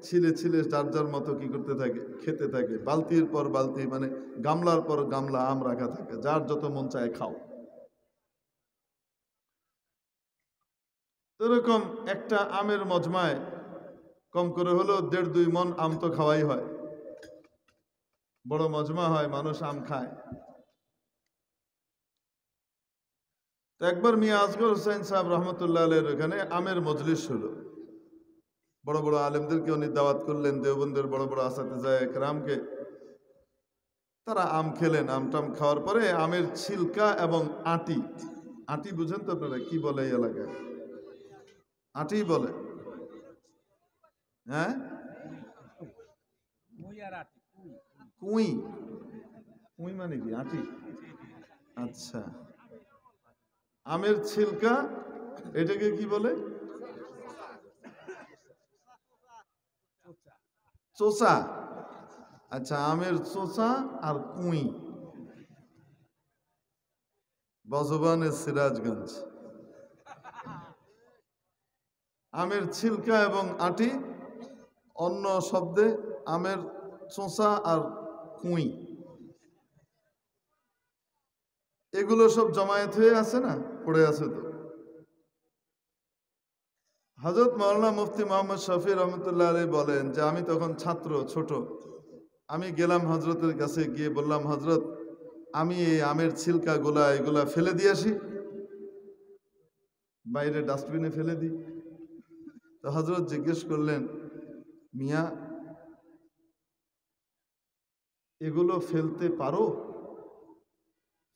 ছিলে ছিলে যার যার মতো কি করতে থাকে, খেতে থাকে। বালতির পর বালতি, মানে গামলার পর গামলা আম রাখা থাকে, যার যত মন চায় খাও। এরকম একটা আমের মজমায় কম করে হলেও 1.5-2 মণ আম তো খাওয়াই হয়। বড় মজমা হয়, মানুষ আম খায়। তো একবার মিয়া আসগর হুসাইন সাহেব রহমতুল্লাহ আলাইহির ওখানে আমের মজলিস হলো। বড় বড় আলেমদেরকে উনি দাওয়াত করলেন, দেওবন্দের বড় বড় আসাতেজায়ে কেরামকে। তারা আম খেলেন। আমটাম খাওয়ার পরে আমের ছিলকা এবং আটি, আটি বুঝেন তো আপনারা কি বলে এই এলাকায়? আটি বলে, হ্যাঁ? কুই, কুই মানে কি? আটি। আচ্ছা, আমের ছিলকা, এটাকে কি বলে? চোচা। আচ্ছা, আমের চোচা আর কুই, বজবানে সিরাজগঞ্জ। আমের ছিলকা এবং আটি, অন্য শব্দে আমের চোচা আর কুই, এগুলো সব জমায়েত হয়ে আছে না, পড়ে আছে। তো হযরত মাওলানা মুফতি মোহাম্মদ শফি রহমতুল্লাহ আলাইহি বলেন যে আমি তখন ছাত্র, ছোট। আমি গেলাম হজরতের কাছে, গিয়ে বললাম, হজরত আমি এই আমের ছিলকাগুলা এগুলা ফেলে দিয়ে আসি, বাইরে ডাস্টবিনে ফেলে দিই। তো হজরত জিজ্ঞেস করলেন, মিয়া এগুলো ফেলতে পারো?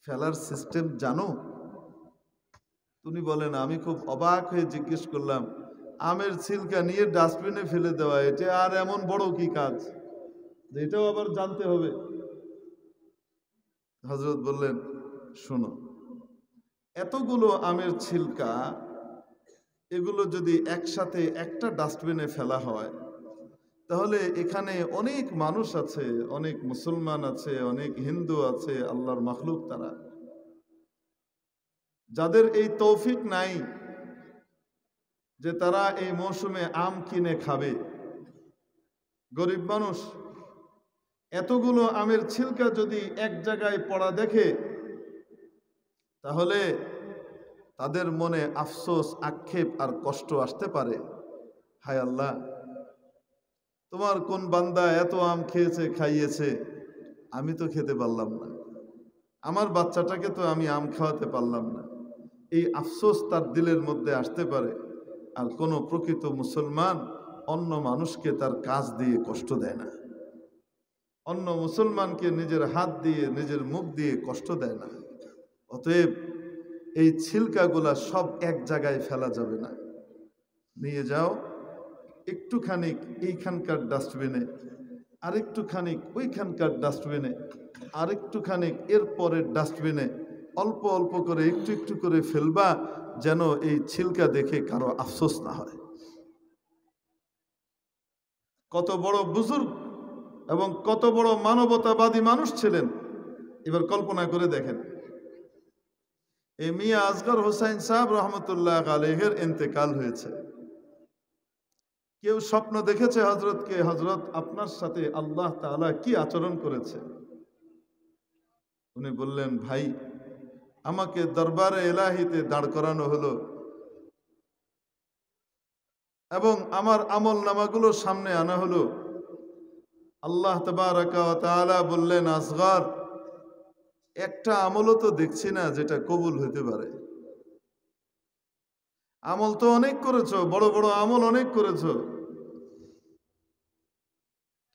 ফেলার সিস্টেম জানো? তুমি বলেন, আমি খুব অবাক হয়ে জিজ্ঞেস করলাম, আমের ছিলকা নিয়ে ডাস্টবিনে ফেলে দেওয়া, এটা আর এমন বড় কি কাজ যে এটাও আবার জানতে হবে? হযরত বললেন, শোনো, এতগুলো আমের ছিলকা, এগুলো যদি একসাথে একটা ডাস্টবিনে ফেলা হয়, তাহলে এখানে অনেক মানুষ আছে, অনেক মুসলমান আছে, অনেক হিন্দু আছে, আল্লাহর মাখলুক তারা, যাদের এই তৌফিক নাই যে তারা এই মৌসুমে আম কিনে খাবে, গরিব মানুষ, এতগুলো আমের ছিলকা যদি এক জায়গায় পড়া দেখে, তাহলে তাদের মনে আফসোস, আক্ষেপ আর কষ্ট আসতে পারে। হায় আল্লাহ, তোমার কোন বান্দা এত আম খেয়েছে, খাইয়েছে, আমি তো খেতে পারলাম না, আমার বাচ্চাটাকে তো আমি আম খাওয়াতে পারলাম না। এই আফসোস তার দিলের মধ্যে আসতে পারে। আর কোনো প্রকৃত মুসলমান অন্য মানুষকে তার কাজ দিয়ে কষ্ট দেয় না, অন্য মুসলমানকে নিজের হাত দিয়ে, নিজের মুখ দিয়ে কষ্ট দেয় না। অতএব এই ছিলকাগুলা সব এক জায়গায় ফেলা যাবে না, নিয়ে যাও একটুখানি এইখানকার ডাস্টবিনে, আরেকটুখানি ওইখানকার ডাস্টবিনে, আরেকটুখানি এর পরের ডাস্টবিনে, অল্প অল্প করে একটু একটু করে ফেলবা, যেন এই ছিলকা দেখে কারো আফসোস না হয়। কত বড় বুজুর্গ এবং কত বড় মানবতাবাদী মানুষ ছিলেন। এবার কল্পনা করে দেখেন, এই মিয়া আসগর হোসাইন সাহেব রহমতুল্লাহ আলাইহির ইন্তেকাল হয়েছে। কেউ স্বপ্ন দেখেছে হযরতকে, হযরত আপনার সাথে আল্লাহ তাআলা কি আচরণ করেছে? উনি বললেন, ভাই, আমাকে দরবারে ইলাহিতে দাঁড় করানো হলো এবং আমার আমল নামাগুলো সামনে আনা হলো। আল্লাহ তাবারাকা ওয়া তাআলা বললেন, আসগর, একটা আমলও তো দেখছি না যেটা কবুল হতে পারে। আমল তো অনেক করেছো, বড় বড় আমল অনেক করেছো।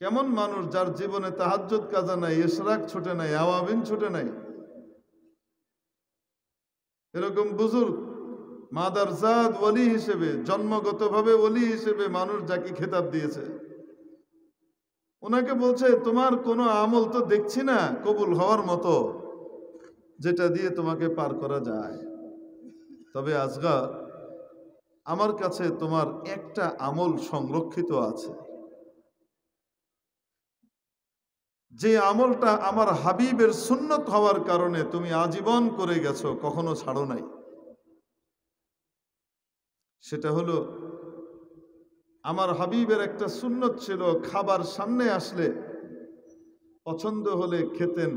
কেমন মানুষ যার জীবনে তাহাজ্জুদ কাজা নাই, ইশরাক ছুটে নাই, আওয়াবিন ছুটে নাই? এরকম বুজুর্গ মাদারজাদ ওলি হিসেবে, জন্মগতভাবে ওলি হিসেবে মানুষ যাকে খেতাব দিয়েছে, ওনাকে বলছে, তোমার কোনো আমল তো দেখছি না কবুল হওয়ার মতো যেটা দিয়ে তোমাকে পার করা যায়। তবে আসগর, আমার কাছে তোমার একটা আমল সংরক্ষিত আছে, যে আমলটা আমার হাবিবের সুন্নত হওয়ার কারণে তুমি আজীবন করে গেছো, কখনো ছাড়ো নাই। সেটা হলো, আমার হাবিবের একটা সুন্নত ছিল, খাবার সামনে আসলে পছন্দ হলে খেতেন,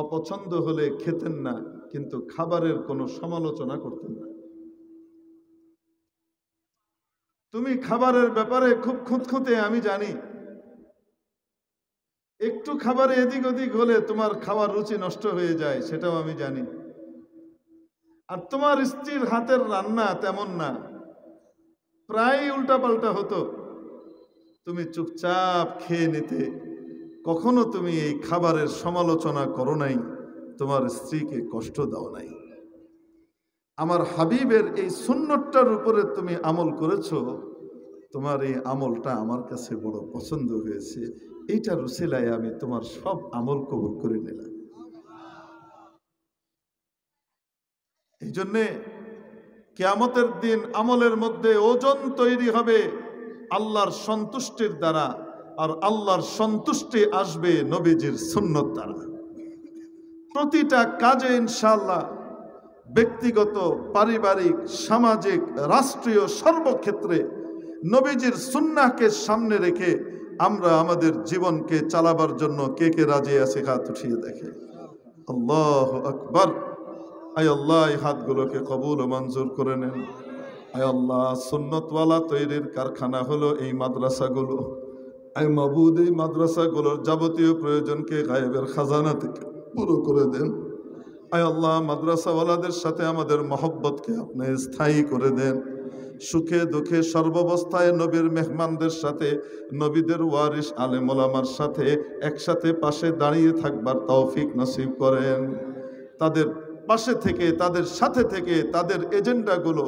অপছন্দ হলে খেতেন না, কিন্তু খাবারের কোনো সমালোচনা করতেন না। তুমি খাবারের ব্যাপারে খুব খুঁতখুঁতে, আমি জানি। একটু খাবারে এদিক ওদিক হলে তোমার খাওয়ার রুচি নষ্ট হয়ে যায়, সেটাও আমি জানি। আর তোমার স্ত্রীর হাতের রান্না তেমন না, প্রায় উল্টাপাল্টা হতো। তুমি চুপচাপ খেয়ে নিতে, কখনো তুমি এই খাবারের সমালোচনা করো নাই, তোমার স্ত্রীকে কষ্ট দাও নাই। আমার হাবিবের এই সুন্নতটার উপরে তুমি আমল করেছো, তোমার এই আমলটা আমার কাছে বড় পছন্দ হয়েছে। এইটার উসিলায় আমি তোমার সব আমল কবুল করে নিলাম। এই জন্যে কিয়ামতের দিন আমলের মধ্যে ওজন তৈরি হবে আল্লাহর সন্তুষ্টির দ্বারা, আর আল্লাহর সন্তুষ্টি আসবে নবীজির সুন্নত দ্বারা। প্রতিটা কাজে ইনশাআল্লাহ, ব্যক্তিগত, পারিবারিক, সামাজিক, রাষ্ট্রীয়, সর্বক্ষেত্রে নবীজির সুন্নাহকে সামনে রেখে আমরা আমাদের জীবনকে চালাবার জন্য কে কে রাজি আছে? হাত উঠিয়ে দেখে। আল্লাহু আকবার। আয় আল্লাহ, এই হাতগুলোকে কবুল ও মঞ্জুর করে নেন। আয় আল্লাহ, সুন্নতওয়ালা তৈরির কারখানা হলো এই মাদ্রাসাগুলো। আয় মাবুদ, এই মাদ্রাসাগুলোর যাবতীয় প্রয়োজনকে গায়েবের খাজানা থেকে পুরো করে দেন। আয় আল্লাহ, মাদ্রাসাওয়ালাদের সাথে আমাদের মহব্বতকে আপনি স্থায়ী করে দেন। সুখে দুঃখে সর্বাবস্থায় নবীর মেহমানদের সাথে, নবীদের ওয়ারিস আলেম ওলামার সাথে একসাথে পাশে দাঁড়িয়ে থাকবার তৌফিক নসিব করেন। তাদের পাশে থেকে, তাদের সাথে থেকে, তাদের এজেন্ডাগুলো,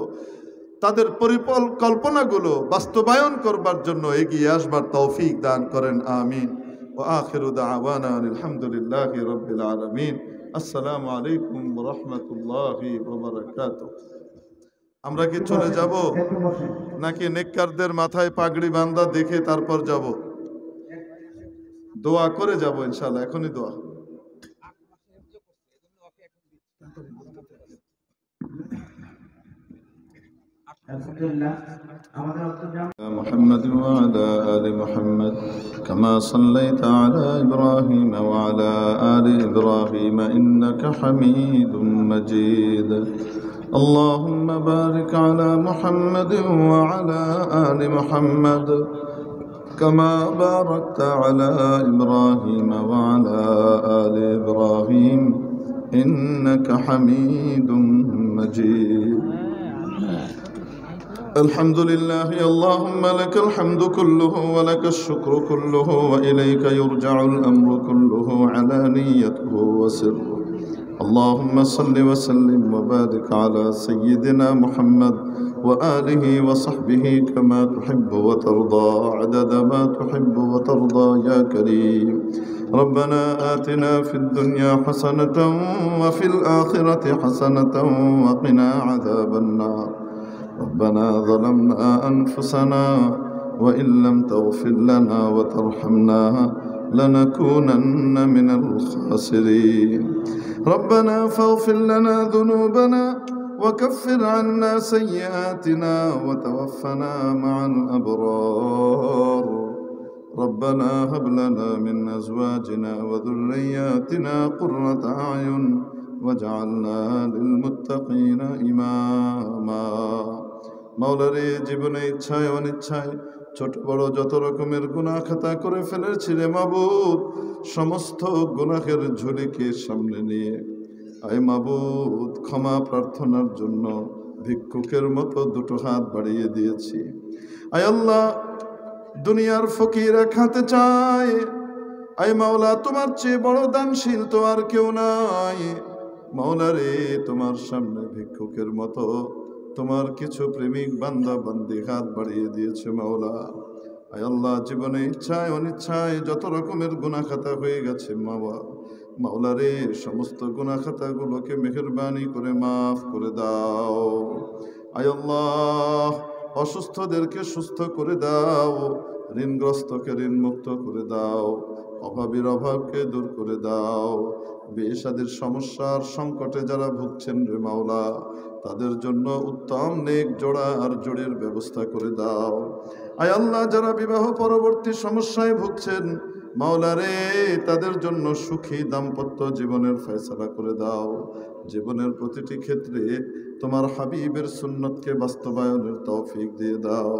তাদের পরিকল্পনাগুলো বাস্তবায়ন করবার জন্য এগিয়ে আসবার তৌফিক দান করেন। আমিন। ওয়া আখিরু দাওয়ানা আলহামদুলিল্লাহি রাব্বিল আলামিন। আসসালামু আলাইকুম ওয়া রাহমাতুল্লাহি ওয়া বারাকাতুহু। আমরা কি চলে যাব নাকি নেককারদের মাথায় পাগড়ি বাঁধা দেখে তারপর যাব? দোয়া করে যাব ইনশাআল্লাহ। এখনই দোয়া। محمد وعلى آل محمد كما صليت على إبراهيم وعلى آل إبراهيم إنك حميد مجيد. اللهم بارك على محمد وعلى آل محمد كما باركت على إبراهيم وعلى آل إبراهيم إنك حميد مجيد. الحمد لله. اللهم لك الحمد كله ولك الشكر كله وإليك يرجع الأمر كله علانيته وسره. اللهم صل وسلم وبارك على سيدنا محمد وآله وصحبه كما تحب وترضى عدد ما تحب وترضى يا كريم. ربنا آتنا في الدنيا حسنة وفي الآخرة حسنة وقنا عذاب النار. ربنا ظلمنا أنفسنا وإن لم تغفر لنا وترحمنا لنكونن من الخاسرين ربنا فاغفر لنا ذنوبنا وكفر عنا سيئاتنا وتوفنا مع الأبرار ربنا هب لنا من أزواجنا وذرياتنا قرة أعين واجعلنا للمتقين إماما মাওলারে জীবনে ইচ্ছায় অনিচ্ছায় ছোট বড় যত রকমের গুনাহ খাতা করে ফেলেছি রে মাবুদ, সমস্ত গুনাহের ঝুলিকে সামনে নিয়ে আয় মাবুদ ক্ষমা প্রার্থনার জন্য ভিক্ষুকের মতো দুটো হাত বাড়িয়ে দিয়েছি। আয় আল্লাহ, দুনিয়ার ফকির খাতে চায়, আয় মাওলা তোমার চেয়ে বড় দানশীল তো আর কেউ নাই। মাওলা রে, তোমার সামনে ভিক্ষুকের মতো তোমার কিছু প্রেমিক বান্দা বান্দি হাত বাড়িয়ে দিয়েছে মাওলা। আয় আল্লাহ, জীবনে ইচ্ছায় অনিচ্ছায় যত রকমের গুনাহ খাতা হয়ে গেছে মাওলা রে, সমস্ত গুনাহ খাতাগুলোকে মেহেরবানি করে মাফ করে দাও। আয় আল্লাহ, অসুস্থদেরকে সুস্থ করে দাও, ঋণগ্রস্তকে ঋণ মুক্ত করে দাও, অভাবীর অভাবকে দূর করে দাও। বিয়ে-শাদীর সমস্যার সংকটে যারা ভুগছেন রে মাওলা, তাদের জন্য উত্তম নেক জোড়া আর জোড়ের ব্যবস্থা করে দাও। আয় আল্লাহ, যারা বিবাহ পরবর্তী সমস্যায় ভুগছেন মাওলা রে, তাদের জন্য সুখী দাম্পত্য জীবনের ফয়সালা করে দাও। জীবনের প্রতিটি ক্ষেত্রে তোমার হাবিবের সুন্নতকে বাস্তবায়নের তৌফিক দিয়ে দাও।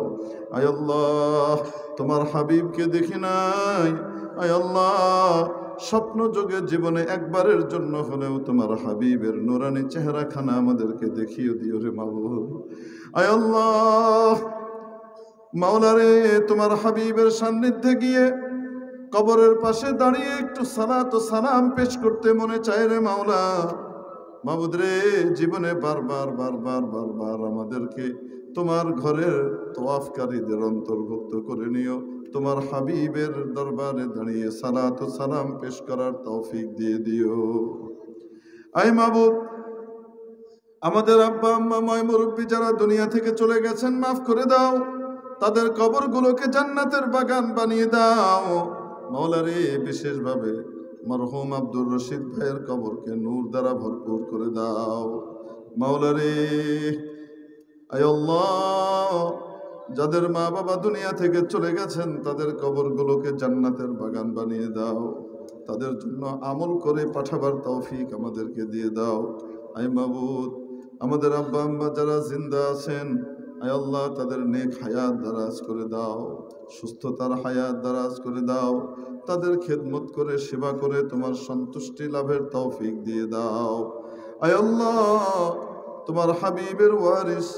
আয় আল্লাহ, তোমার হাবিবকে দেখি নাই, আয় আল্লাহ স্বপ্ন যোগে জীবনে একবারের জন্য হলেও তোমার হাবিবের নুরানি চেহারাখানা আমাদেরকে দেখিয়ে দিও রে মাবুদ। আয় আল্লাহ মাওলা রে, তোমার হাবিবের সান্নিধ্যে গিয়ে কবরের পাশে দাঁড়িয়ে একটু সালাত ও সালাম পেশ করতে মনে চায় রে মাওলা। মাবুদ রে, জীবনে বারবার বারবার বারবার আমাদেরকে তোমার ঘরের তওয়াফকারীদের অন্তর্ভুক্ত করে নিও। তোমার হাবিবের দরবারে দাঁড়িয়ে সালাত ও সালাম পেশ করার তৌফিক দিয়ে দিও। আয় মাবুদ, আমাদের আব্বা আম্মা ময় মুরব্বী যারা দুনিয়া থেকে চলে গেছেন মাফ করে দাও, তাদের কবরগুলোকে জান্নাতের বাগান বানিয়ে দাও। মাওলা রে, বিশেষভাবে মরহুম আব্দুর রশিদ ভাইয়ের কবরকে নূর দ্বারা ভরপুর করে দাও। মাওলা রে, আয় আল্লাহ, যাদের মা বাবা দুনিয়া থেকে চলে গেছেন তাদের কবরগুলোকে জান্নাতের বাগান বানিয়ে দাও। তাদের জন্য আমল করে পাঠাবার তৌফিক আমাদেরকে দিয়ে দাও। আয় মাবুদ, আমাদের আব্বা আম্মা যারা জিন্দা আছেন, আয় আল্লাহ, তাদের নেক হায়াত দারাজ করে দাও, সুস্থতার হায়াত দারাজ করে দাও। তাদের খেদমত করে সেবা করে তোমার সন্তুষ্টি লাভের তৌফিক দিয়ে দাও। আয় আল্লাহ, তোমার হাবিবের ওয়ারিস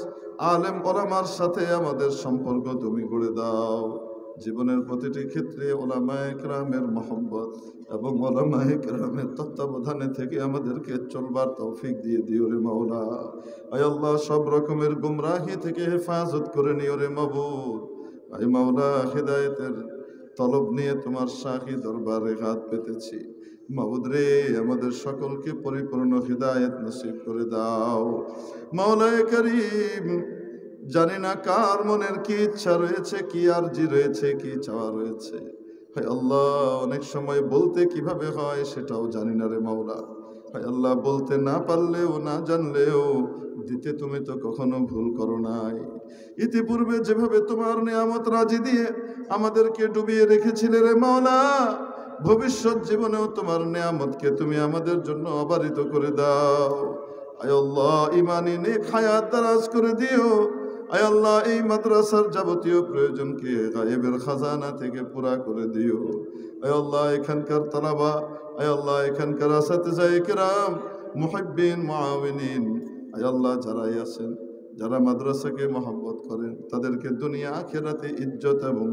আলেম ওলামার সাথে আমাদের সম্পর্ক তুমি গড়ে দাও। জীবনের প্রতিটি ক্ষেত্রে ওলামায়ে কেরামের মহব্বত এবং ওলামায়ে কেরামের তত্ত্বাবধানে থেকে আমাদেরকে চলবার তৌফিক দিয়ে দিও রে মাওলা। আয় আল্লাহ, সব রকমের গুমরাহি থেকে হেফাজত করে নিও রে মাবুদ। আয় মাওলা, হিদায়েতের তলব নিয়ে তোমার শাহী দরবারে হাত পেতেছি। মাবুদ রে, আমাদের সকলকে পরিপূর্ণ হিদায়েত নসিব করে দাও। মাওলায়ে করিম, জানি না কার মনের কি ইচ্ছা রয়েছে, কি আরজি রয়েছে, কি চাওয়া রয়েছে। হায় আল্লাহ, অনেক সময় বলতে কিভাবে হয় সেটাও জানি না রে মাওলা। হায় আল্লাহ, বলতে না পারলেও না জানলেও দিতে তুমি তো কখনো ভুল করো নাই। ইতিপূর্বে যেভাবে তোমার নিয়ামত রাজি দিয়ে আমাদেরকে ডুবিয়ে রেখেছিলে রে মাওলা, ভবিষ্যৎ জীবনেও তোমার নিয়ামতকে তুমি আমাদের জন্য অবারিত করে দাও। আয় আল্লাহ, ইমানি নেক হায়াত দারাজ করে দিও। আয় আল্লাহ, এই মাদ্রাসার যাবতীয় প্রয়োজনকে গায়েবের খাজানা থেকে পুরা করে দিও। আয় আল্লাহ, এখানকার তালাবা, আয় আল্লাহ, এখানকার আসাতিজায়ে কেরাম, মুহিব্বিন, মুআওয়ানিন, আয় আল্লাহ, যারাই আছেন, যারা মাদ্রাসাকে মহব্বত করেন, তাদেরকে দুনিয়া আখিরাতে ইজ্জত এবং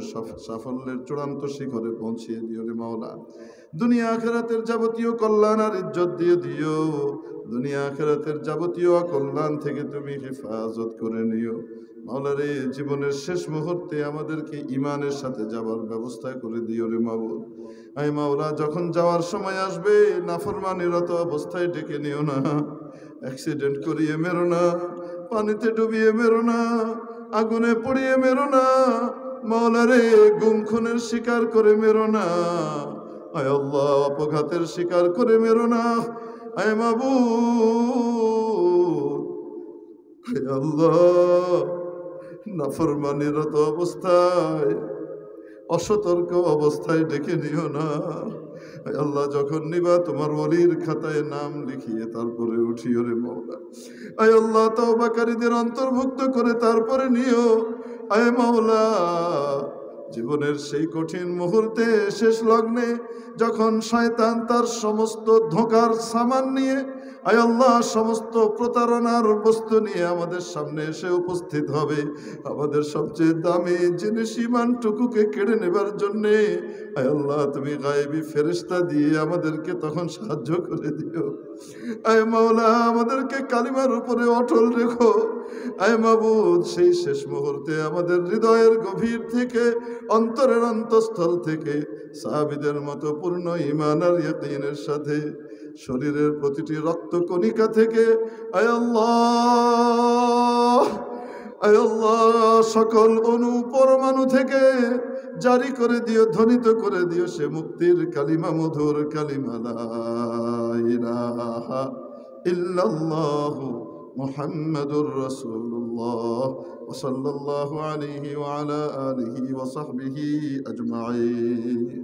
সাফল্যের চূড়ান্ত শিখরে পৌঁছিয়ে দিও রে মাওলা। দুনিয়া আখিরাতের যাবতীয় কল্যাণ আর ইজ্জত দিয়ে দিও। দুনিয়া আখিরাতের যাবতীয় অকল্যাণ থেকে তুমি হেফাজত করে নিও মাওলা রে। জীবনের শেষ মুহূর্তে আমাদেরকে ইমানের সাথে যাবার ব্যবস্থা করে দিও রে মাবুদ। আয় মাওলা, যখন যাওয়ার সময় আসবে নাফরমানিরত অবস্থায় ডেকে নিও না, অ্যাক্সিডেন্ট করিয়ে মেরো না, পানিতে ডুবিয়ে মেরো না, আগুনে পড়িয়ে মেরো না। মাওলা রে, গুম খুনের শিকার করে মেরো না, আয় আল্লাহ অপঘাতের শিকার করে মেরো না, আয় মাবুদ, আয় আল্লাহ নাফরমানিরত অবস্থায়, অসতর্ক অবস্থায় ডেকে নিও না, আয় আল্লাহ যখন নিবা তোমার ওলির খাতায় নাম লিখিয়ে তারপরে উঠিও রে মাওলা, আয় আল্লাহ তওবাকারীদের অন্তর্ভুক্ত করে তারপরে নিও, আয় মাওলা জীবনের সেই কঠিন মুহূর্তে শেষ লগ্নে যখন শয়তান তার সমস্ত ধোঁকার সামান নিয়ে, আয় আল্লাহ সমস্ত প্রতারণার বস্তু নিয়ে আমাদের সামনে এসে উপস্থিত হবে, আমাদের সবচেয়ে দামি জিনিস ঈমানটুকুকে কেড়ে নেবার জন্যে, আয় আল্লাহ তুমি গায়েবী ফেরেশতা দিয়ে আমাদেরকে তখন সাহায্য করে দিও, আয় মাওলা আমাদেরকে কালিমার উপরে অটল রেখো, আয় মাবুদ সেই শেষ মুহূর্তে আমাদের হৃদয়ের গভীর থেকে, অন্তরের অন্তঃস্থল থেকে সাহাবীদের মতো পূর্ণ ঈমান আর ইয়াকিনের সাথে শরীরের প্রতিটি রক্ত কণিকা থেকে, আয় আল্লাহ, আয় আল্লাহ সকল অণু পরমাণু থেকে জারি করে দিও, ধ্বনিত করে দিও সে মুক্তির কালিমা, মধুর কালিমা লা ইলাহা ইল্লাল্লাহু মুহাম্মাদুর রাসূলুল্লাহ ওয়া সাল্লাল্লাহু আলাইহি ওয়া আলা আলিহি ওয়া সাহবিহি আজমাইন।